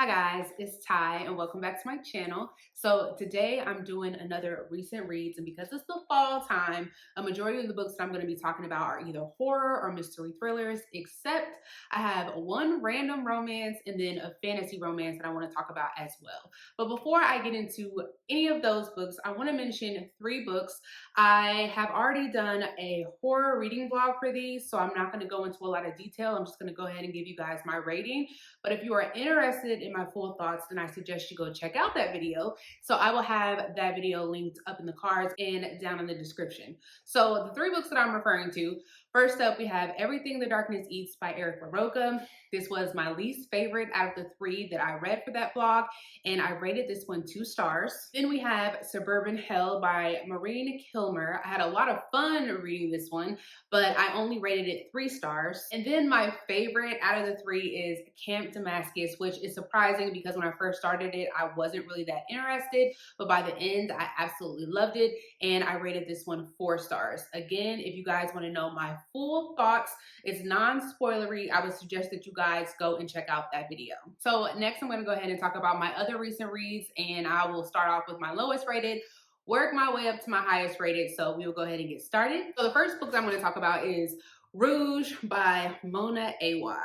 Hi guys, it's Ty and welcome back to my channel. So today I'm doing another recent reads, and because it's the fall time, a majority of the books that I'm going to be talking about are either horror or mystery thrillers, except I have one random romance and then a fantasy romance that I want to talk about as well. But before I get into any of those books, I want to mention three books. I have already done a horror reading vlog for these, so I'm not going to go into a lot of detail. I'm just going to go ahead and give you guys my rating. But if you are interested in my full thoughts, then I suggest you go check out that video. So I will have that video linked up in the cards and down in the description. So the three books that I'm referring to, first up, we have Everything the Darkness Eats by Eric LaRocca. This was my least favorite out of the three that I read for that vlog, and I rated this one 2 stars. Then we have Suburban Hell by Maureen Kilmer. I had a lot of fun reading this one, but I only rated it 3 stars. And then my favorite out of the three is Camp Damascus, which is surprising because when I first started it, I wasn't really that interested, but by the end, I absolutely loved it, and I rated this one 4 stars. Again, if you guys want to know my full thoughts, it's non-spoilery. I would suggest that you guys go and check out that video. So next, I'm going to go ahead and talk about my other recent reads, and I will start off with my lowest rated, work my way up to my highest rated. So we will go ahead and get started. So the first book I'm going to talk about is Rouge by Mona Awad.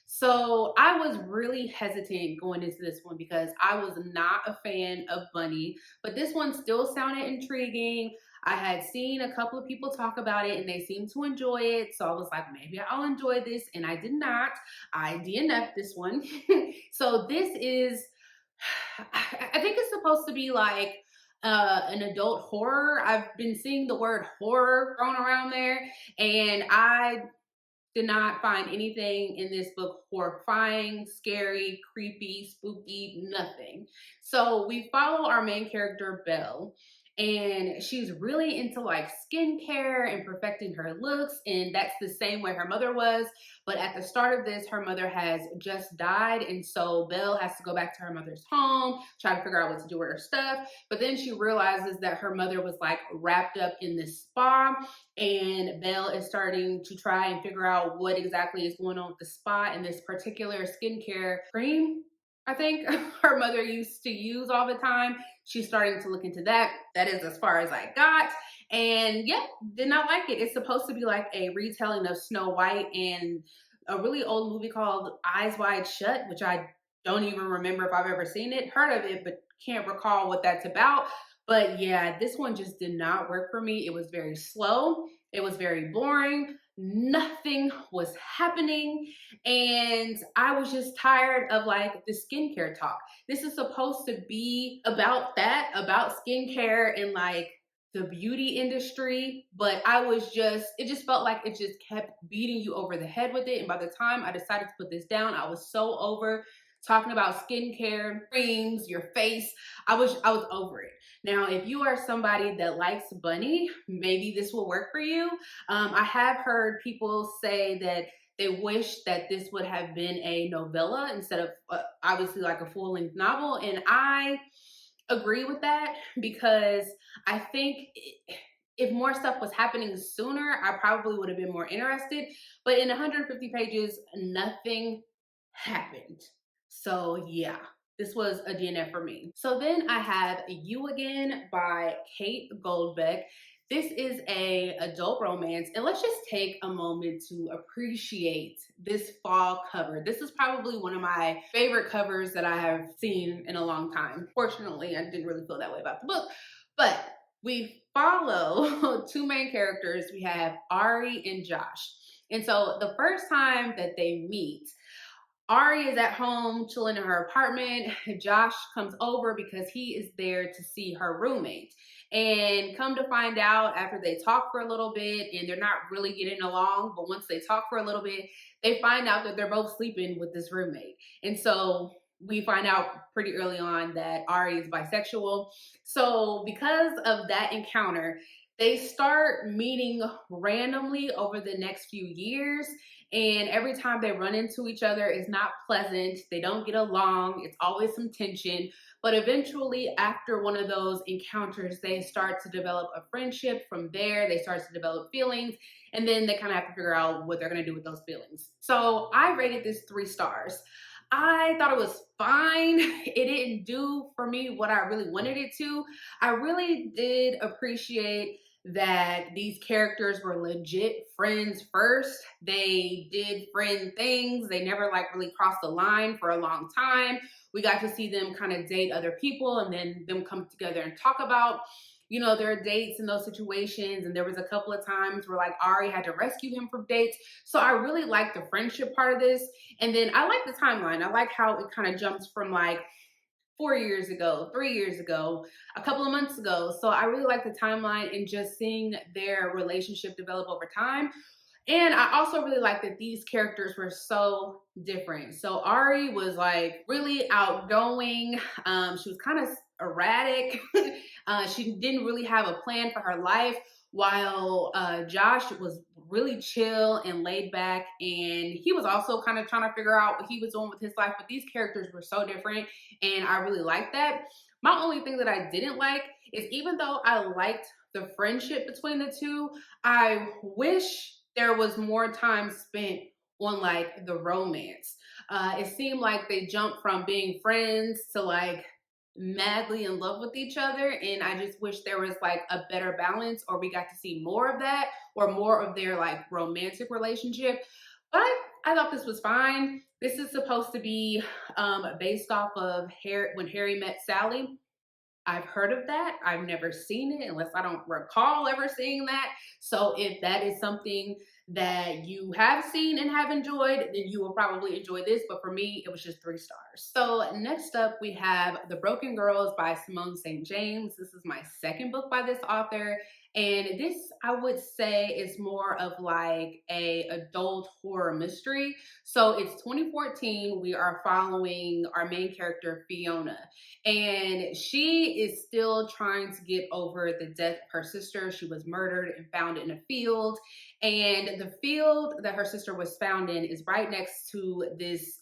So I was really hesitant going into this one because I was not a fan of Bunny, but this one still sounded intriguing. I had seen a couple of people talk about it and they seemed to enjoy it. So I was like, maybe I'll enjoy this. And I did not. I DNF'd this one. So this is, I think it's supposed to be like an adult horror. I've been seeing the word horror thrown around there, and I did not find anything in this book horrifying, scary, creepy, spooky, nothing. So we follow our main character, Belle, and she's really into like skincare and perfecting her looks, and that's the same way her mother was. But at the start of this, her mother has just died, and so Belle has to go back to her mother's home, try to figure out what to do with her stuff. But then she realizes that her mother was like wrapped up in this spa, and Belle is starting to try and figure out what exactly is going on with the spa and this particular skincare cream, I think her mother used to use all the time. She's starting to look into that. That is as far as I got. And yeah, did not like it. It's supposed to be like a retelling of Snow White and a really old movie called Eyes Wide Shut, which I don't even remember if I've ever seen it, heard of it, but can't recall what that's about. But yeah, this one just did not work for me. It was very slow. It was very boring. Nothing was happening. And I was just tired of like the skincare talk. This is supposed to be about that, about skincare and like the beauty industry, but it just felt like it just kept beating you over the head with it. And by the time I decided to put this down, I was so over talking about skincare, creams, your face. I was over it. Now, if you are somebody that likes Bunny, maybe this will work for you. I have heard people say that they wish that this would have been a novella instead of obviously like a full-length novel. And I agree with that because I think if more stuff was happening sooner, I probably would have been more interested. But in 150 pages, nothing happened. So yeah, this was a DNF for me. So then I have You Again by Kate Goldbeck. This is a adult romance, and let's just take a moment to appreciate this fall cover. This is probably one of my favorite covers that I have seen in a long time. Fortunately, I didn't really feel that way about the book, but we follow two main characters. We have Ari and Josh. And so the first time that they meet, Ari is at home chilling in her apartment. Josh comes over because he is there to see her roommate. And come to find out, after they talk for a little bit and they're not really getting along, but once they talk for a little bit, they find out that they're both sleeping with this roommate. And so we find out pretty early on that Ari is bisexual. So because of that encounter, they start meeting randomly over the next few years. And every time they run into each other, it's not pleasant. They don't get along. It's always some tension. But eventually, after one of those encounters, they start to develop a friendship. From there, they start to develop feelings. And then they kind of have to figure out what they're going to do with those feelings. So I rated this 3 stars. I thought it was fine. It didn't do for me what I really wanted it to. I really did appreciate that these characters were legit friends first. They did friend things. They never like really crossed the line for a long time. We got to see them kind of date other people and then them come together and talk about, their dates in those situations. And there was a couple of times where like Ari had to rescue him from dates. So I really like the friendship part of this. And then I like the timeline. I like how it kind of jumps from like 4 years ago, 3 years ago, a couple of months ago. So I really like the timeline and just seeing their relationship develop over time. And I also really like that these characters were so different. So Ari was like really outgoing. She was kind of erratic. She didn't really have a plan for her life, while Josh was really chill and laid back. And he was also kind of trying to figure out what he was doing with his life. But these characters were so different. And I really liked that. My only thing that I didn't like is even though I liked the friendship between the two, I wish there was more time spent on like the romance. It seemed like they jumped from being friends to like madly in love with each other. And I just wish there was like a better balance, or we got to see more of that or more of their like romantic relationship. But I thought this was fine. This is supposed to be based off of When Harry Met Sally. I've heard of that. I've never seen it unless I don't recall ever seeing that. So if that is something that you have seen and have enjoyed, then you will probably enjoy this. But for me, it was just 3 stars. So next up, we have The Broken Girls by Simone St. James. This is my second book by this author. And this, I would say, is more of like a adult horror mystery. So it's 2014. We are following our main character, Fiona. And she is still trying to get over the death of her sister. She was murdered and found in a field. And the field that her sister was found in is right next to this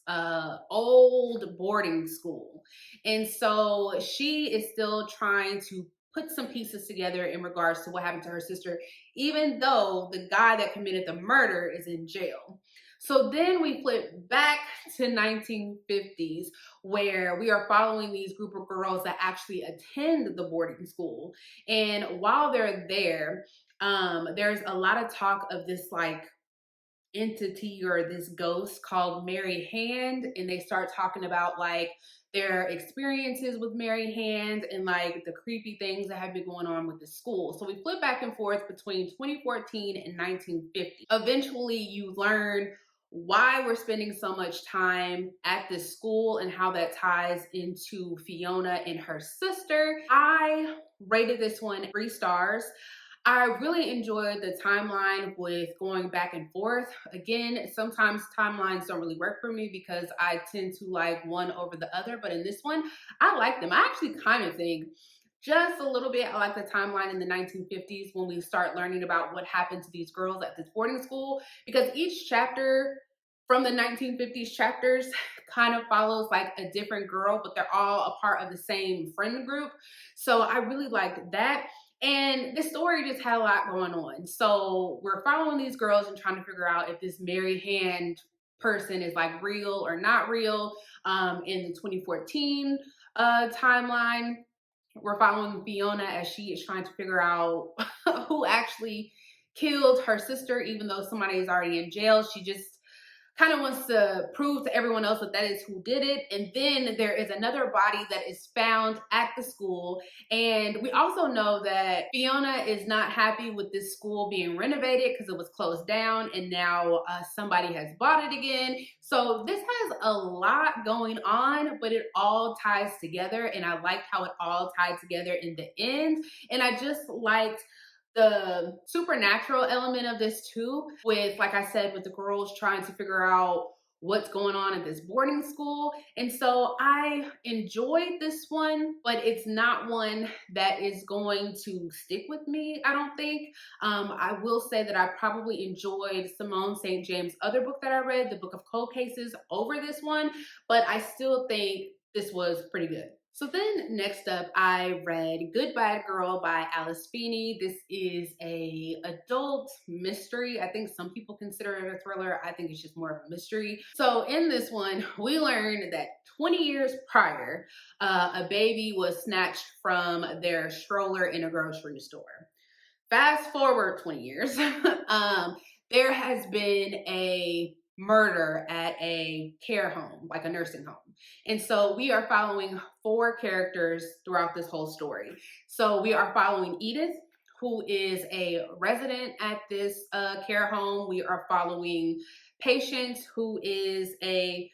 old boarding school. And so she is still trying to put some pieces together in regards to what happened to her sister, even though the guy that committed the murder is in jail. So then we flip back to 1950s, where we are following these group of girls that actually attend the boarding school. And while they're there, there's a lot of talk of this like entity or this ghost called Mary Hand, and they start talking about like their experiences with Mary Hand and like the creepy things that have been going on with the school. So we flip back and forth between 2014 and 1950. Eventually you learn why we're spending so much time at this school and how that ties into Fiona and her sister. I rated this one 3 stars. I really enjoyed the timeline with going back and forth. Again, sometimes timelines don't really work for me because I tend to like one over the other. But in this one, I like them. I actually kind of think just a little bit, I like the timeline in the 1950s when we start learning about what happened to these girls at this boarding school, because each chapter from the 1950s chapters kind of follows like a different girl, but they're all a part of the same friend group. So I really liked that. And the story just had a lot going on. So we're following these girls and trying to figure out if this Mary Hand person is like real or not real. In the 2014 timeline, we're following Fiona as she is trying to figure out who actually killed her sister, even though somebody is already in jail. She just kind of wants to prove to everyone else that that is who did it. And then there is another body that is found at the school. And we also know that Fiona is not happy with this school being renovated because it was closed down, and now somebody has bought it again. So this has a lot going on, but it all ties together. And I liked how it all tied together in the end. And I just liked the supernatural element of this too, with, like I said, with the girls trying to figure out what's going on at this boarding school. And so I enjoyed this one, but it's not one that is going to stick with me, I don't think. I will say that I probably enjoyed Simone St. James' other book that I read, The Book of Cold Cases, over this one, but I still think this was pretty good. So then next up, I read Good Bad Girl by Alice Feeney. This is a adult mystery. I think some people consider it a thriller. I think it's just more of a mystery. So in this one, we learned that 20 years prior, a baby was snatched from their stroller in a grocery store. Fast forward 20 years, there has been a murder at a care home, like a nursing home. And so we are following four characters throughout this whole story. So we are following Edith, who is a resident at this care home. We are following Patience, who is a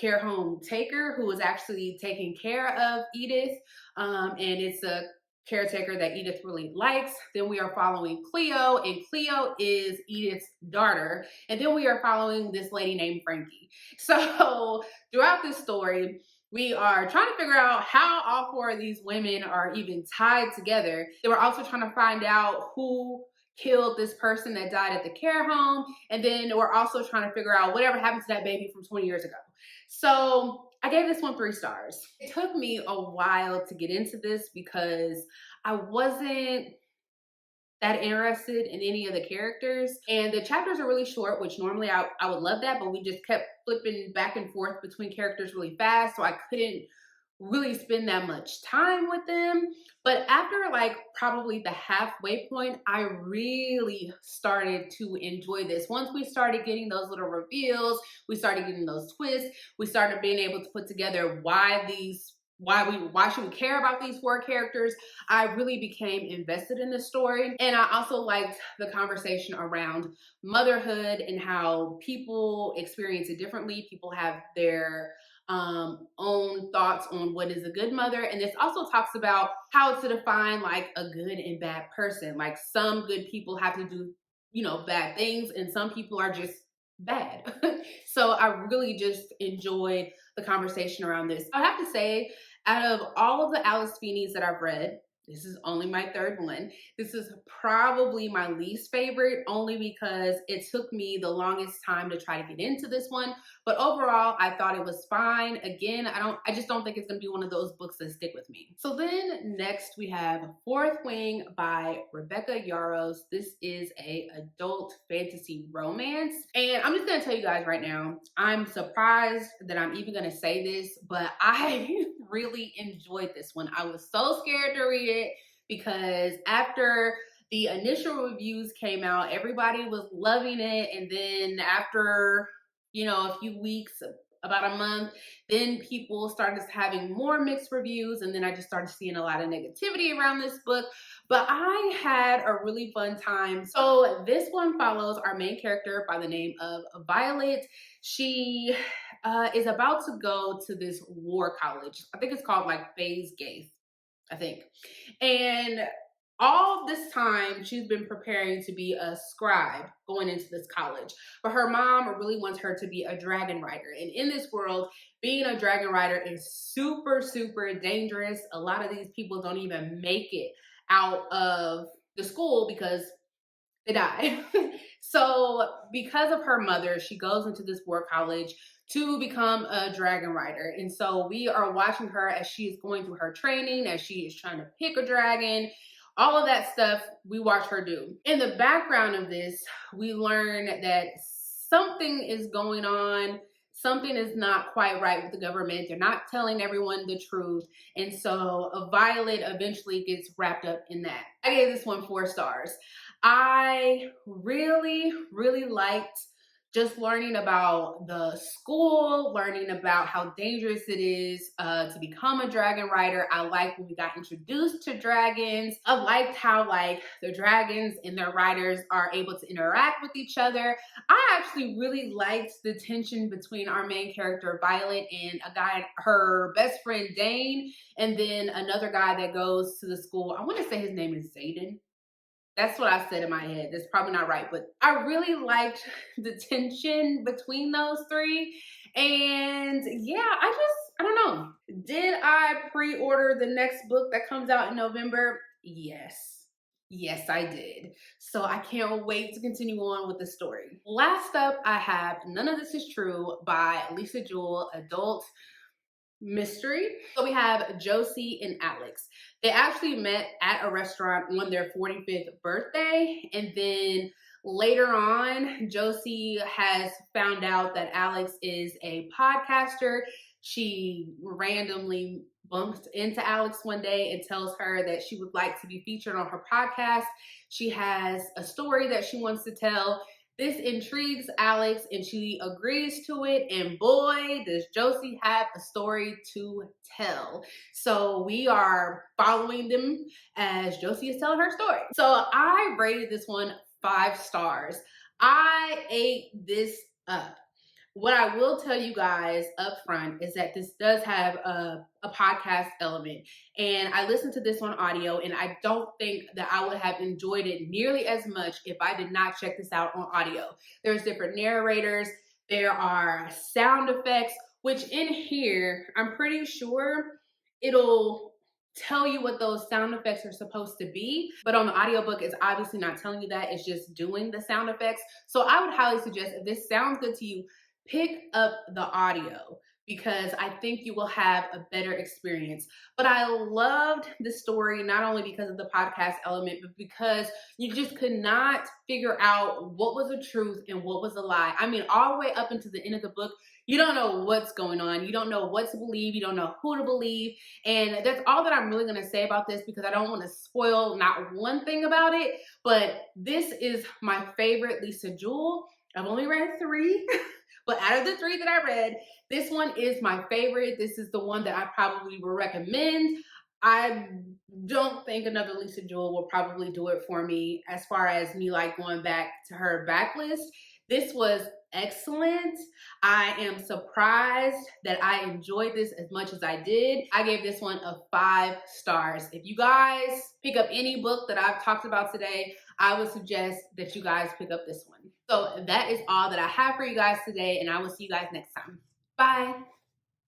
care home taker who is actually taking care of Edith. And it's a caretaker that Edith really likes. Then we are following Cleo, and Cleo is Edith's daughter. And then we are following this lady named Frankie. So throughout this story, we are trying to figure out how all four of these women are even tied together. They were also trying to find out who killed this person that died at the care home. And then we're also trying to figure out whatever happened to that baby from 20 years ago. So I gave this one 3 stars. It took me a while to get into this because I wasn't that interested in any of the characters. And the chapters are really short, which normally I would love that, but we just kept flipping back and forth between characters really fast. So I couldn't really spend that much time with them. But after like probably the halfway point, I really started to enjoy this. Once we started getting those little reveals, we started getting those twists, we started being able to put together why should we care about these 4 characters. I really became invested in the story. And I also liked the conversation around motherhood and how people experience it differently. People have their own thoughts on what is a good mother. And this also talks about how to define like a good and bad person. Like some good people have to do, bad things, and some people are just bad. So I really just enjoyed the conversation around this. I have to say, out of all of the Alice Feeney's that I've read, this is only my 3rd one. This is probably my least favorite, only because it took me the longest time to try to get into this one. But overall, I thought it was fine. Again, I just don't think it's gonna be one of those books that stick with me. So then next we have Fourth Wing by Rebecca Yarros. This is a adult fantasy romance. And I'm just gonna tell you guys right now, I'm surprised that I'm even gonna say this, but I really enjoyed this one. I was so scared to read it because after the initial reviews came out, everybody was loving it. And then after, a few weeks, about a month, then people started having more mixed reviews. And then I just started seeing a lot of negativity around this book. But I had a really fun time. So this one follows our main character by the name of Violet. She is about to go to this war college. I think it's called like Phase Gaith, I think. And all this time, she's been preparing to be a scribe going into this college. But her mom really wants her to be a dragon rider. And in this world, being a dragon rider is super, super dangerous. A lot of these people don't even make it out of the school because they die. So because of her mother, she goes into this war college to become a dragon rider. And so we are watching her as she is going through her training, as she is trying to pick a dragon. All of that stuff we watch her do. In the background of this, we learn that something is going on. Something is not quite right with the government. They're not telling everyone the truth. And so Violet eventually gets wrapped up in that. I gave this one 4 stars. I really, really liked just learning about the school, learning about how dangerous it is to become a dragon rider. I liked when we got introduced to dragons. I liked how like the dragons and their riders are able to interact with each other. I actually really liked the tension between our main character Violet and a guy, her best friend Dane, and then another guy that goes to the school. I want to say his name is Zayden. That's what I said in my head. That's probably not right, but I really liked the tension between those 3. And yeah, I don't know. Did I pre-order the next book that comes out in November? Yes. Yes, I did. So I can't wait to continue on with the story. Last up, I have None of This Is True by Lisa Jewell, adult mystery. So we have Josie and Alex. They actually met at a restaurant on their 45th birthday, and then later on, Josie has found out that Alex is a podcaster. She randomly bumped into Alex one day and tells her that she would like to be featured on her podcast. She has a story that she wants to tell. This intrigues Alex and she agrees to it. And boy, does Josie have a story to tell. So we are following them as Josie is telling her story. So I rated this one 5 stars. I ate this up. What I will tell you guys up front is that this does have a podcast element. And I listened to this on audio, and I don't think that I would have enjoyed it nearly as much if I did not check this out on audio. There's different narrators, there are sound effects, which in here, I'm pretty sure it'll tell you what those sound effects are supposed to be, but on the audiobook it's obviously not telling you that, it's just doing the sound effects. So I would highly suggest, if this sounds good to you, pick up the audio, because I think you will have a better experience. But I loved the story not only because of the podcast element, but because you just could not figure out what was the truth and what was a lie. I mean, all the way up into the end of the book, you don't know what's going on. You don't know what to believe. You don't know who to believe. And that's all that I'm really going to say about this, because I don't want to spoil not one thing about it. But this is my favorite Lisa Jewell. I've only read 3. But out of the 3 that I read, this one is my favorite. This is the one that I probably will recommend. I don't think another Lisa Jewell will probably do it for me as far as me like going back to her backlist. This was excellent. I am surprised that I enjoyed this as much as I did. I gave this one a 5 stars. If you guys pick up any book that I've talked about today, I would suggest that you guys pick up this one. So that is all that I have for you guys today, and I will see you guys next time. Bye.